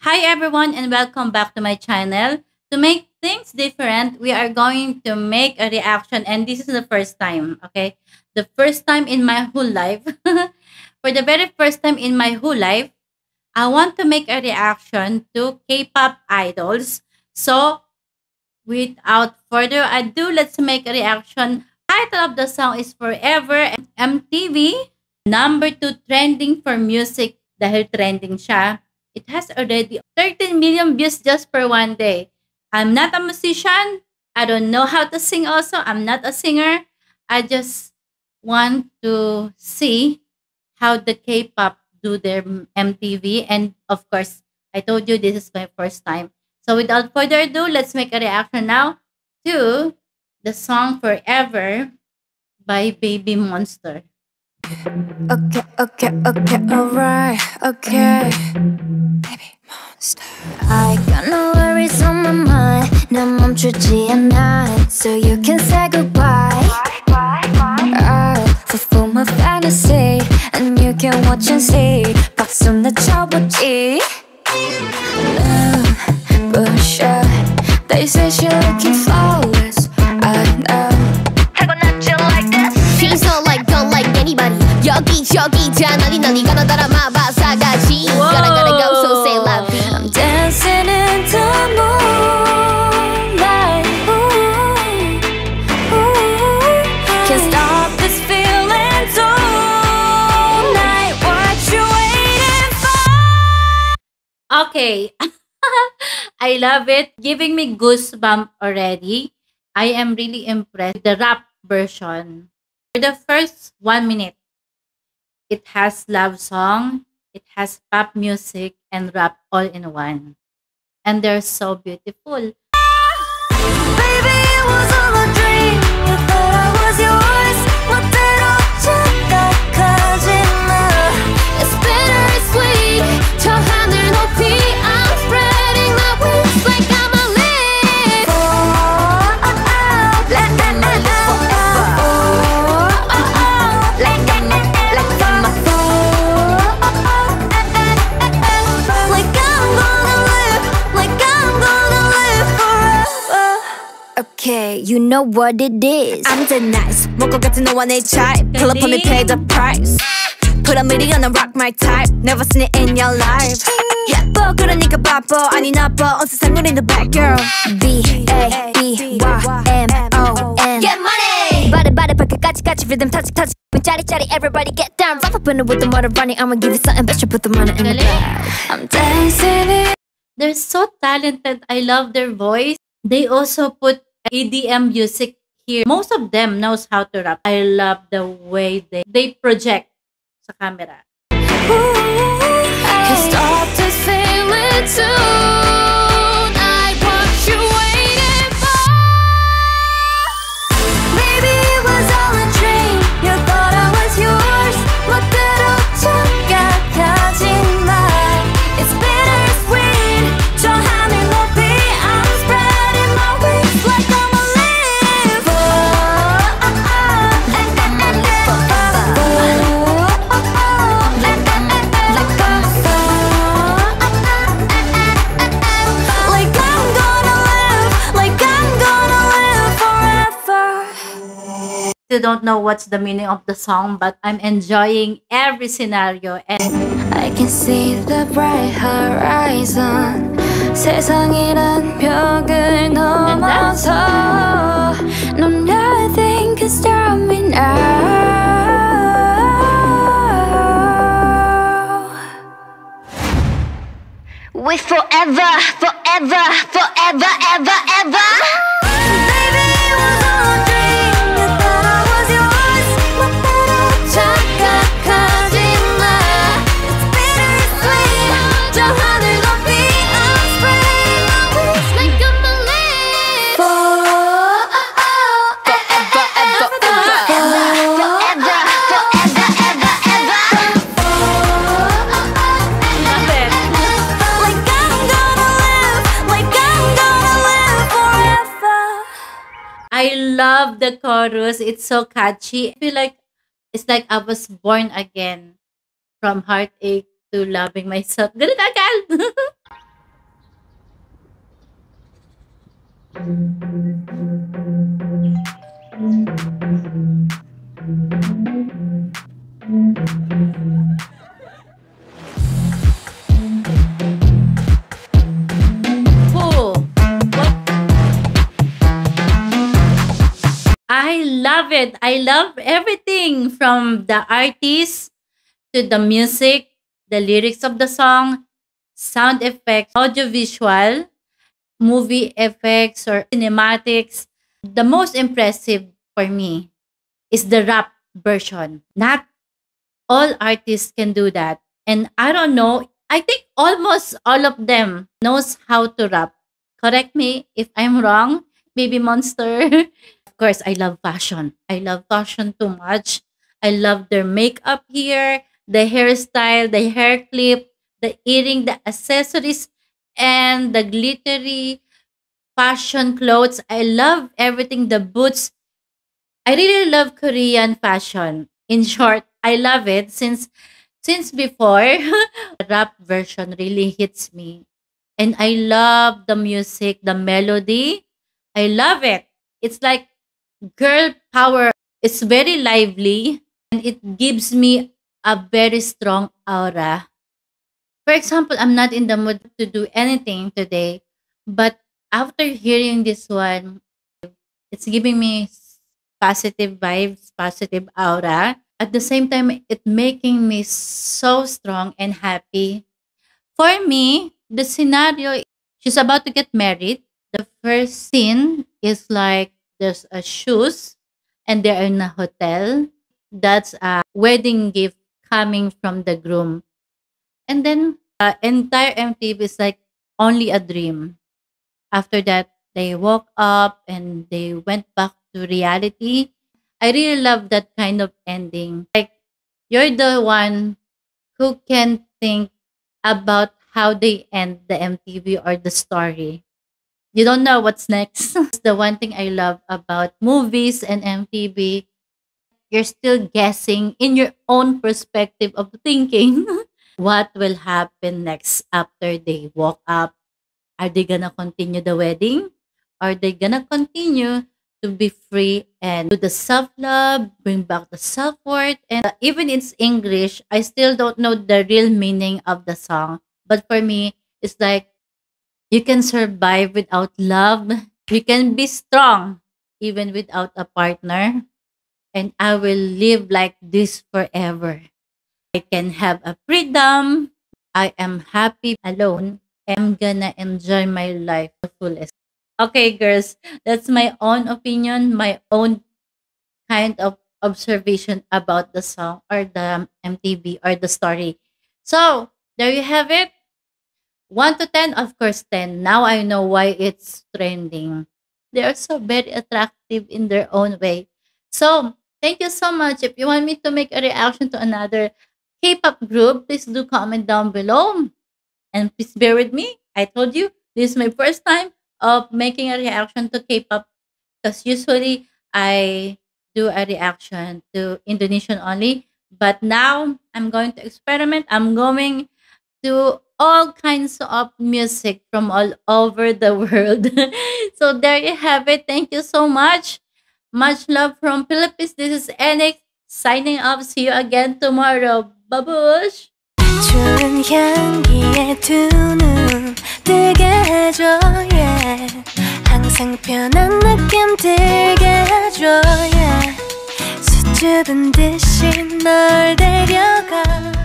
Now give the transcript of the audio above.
Hi everyone and welcome back to my channel. To make things different, we are going to make a reaction and this is the first time, okay? The first time in my whole life. For the very first time in my whole life, I want to make a reaction to K-pop idols. So, without further ado, let's make a reaction. Title of the song is Forever MTV. Number 2 trending for music dahil trending siya. It has already 13 million views just for one day. I'm not a musician. I don't know how to sing also. I'm not a singer. I just want to see how the K-pop do their MTV. And of course, I told you this is my first time. So without further ado, let's make a reaction now to the song Forever by Baby Monster. Okay, alright, okay. Baby monster. I got no worries on my mind. 난 멈추지 않아. So you can say goodbye. I'll fulfill my fantasy. And you can watch and see. 박수나 쳐보지. Push up. They say she looking flawless. I know. She's not like, don't like anybody. 여기저기 다 난리 가나 따라마봐 사가지. Gotta go, so say la vie. I'm dancing in the moonlight. Ooh. Can't stop this feeling tonight. What you waiting for? Okay. I love it. Giving me goosebumps already. I am really impressed with the rap version. For the first 1 minute, it has love song, it has pop music, and rap all in one. And they're so beautiful. Baby, it was all a dream. You thought I was yours. 멋대로 착각하지 마. It's bittersweet. 저 하늘 높이 I'm spreading my wings like I'm a leaf. Okay, you know what it is. I'm the nice. 먹고 같은 너와 내 type. Pull up on me, pay the price. Put a million on rock my type. Never seen it in your life. 예뻐 그러니까 바빠 아니 나빠 온 세상 우리는 bad girl. B-A-B-Y-M-O-N. Get money. Body 발끝까지 rhythm touch 짜리 everybody get down. Rap up in it with the motor running. I'ma give you something but you put the money in the bag. I'm dancing in. They're so talented. I love their voice. They also put EDM music here. Most of them knows how to rap. I love the way they project sa camera. Can't stop this feeling tonight. What you waiting for? Maybe it was all a dream. You thought I was yours. 멋대로 착각하지 마. It's bittersweet. 저 하늘 높이 I'm spreading my wings like I'm a leaf. Like I'm gonna live forever. Still don't know what's the meaning of the song, but I'm enjoying every scenario. And I can see the bright horizon. 세상이란 벽을 넘어서 No nothing can stop me now. We forever, forever, forever, ever, ever. Baby, it was all a dream. You thought I was yours. 멋대로 착각하지 마. It's bittersweet. 저 하늘 높이 I'm spreading my wings Like I'm a leaf. forever, ever, Forever, forever, ever, ever. Like I'm gonna live forever. I love the chorus. It's so catchy. I feel like it's like I was born again from heartache to loving myself. Ganun agad. Cool. I love it. I love everything from the artist to the music, the lyrics of the song, sound effects, audiovisual, movie effects, or cinematics. The most impressive for me is the rap version. Not all artists can do that. And I don't know, I think almost all of them knows how to rap. Correct me if I'm wrong, Baby Monster. Of course, I love fashion. I love fashion too much. I love their makeup here, the hairstyle, the hair clip, the earring, the accessories, and the glittery fashion clothes. I love everything, the boots. I really love Korean fashion. In short, I love it since before the rap version really hits me. And I love the music, the melody. I love it. It's like girl power. It's very lively and it gives me a very strong aura. For example, I'm not in the mood to do anything today, but after hearing this one, it's giving me positive vibes, positive aura. At the same time, it making me so strong and happy. For me, the scenario, she's about to get married. The first scene is like there's a shoes and they're in a hotel. That's a wedding gift coming from the groom. And then entire MTV is like only a dream. After that, they woke up and they went back to reality. I really love that kind of ending. Like you're the one who can think about how they end the MTV or the story. You don't know what's next. It's the one thing I love about movies and MTV. You're still guessing in your own perspective of thinking what will happen next after they walk up. Are they gonna continue the wedding? Are they gonna continue to be free and do the self love, bring back the self worth? And even it's English, I still don't know the real meaning of the song. But for me, it's like you can survive without love. You can be strong even without a partner. And I will live like this forever. I can have a freedom. I am happy alone. I'm gonna enjoy my life to the fullest. Okay, girls, that's my own opinion, my own kind of observation about the song or the MTV or the story. So, there you have it. 1 to 10, of course, 10. Now I know why it's trending. They are so very attractive in their own way. So, thank you so much. If you want me to make a reaction to another K-pop group, please do comment down below. And please bear with me. I told you, this is my first time of making a reaction to K-pop because usually I do a reaction to Indonesian only. But now I'm going to experiment. I'm going to all kinds of music from all over the world. So there you have it. Thank you so much. Much love from Philippines. This is Enix signing off. See you again tomorrow. Babush! 좋은 향기에 두 눈 뜨게 해줘 yeah. 항상 편한 느낌 들게 해줘 yeah. 수줍은 듯이 널 데려가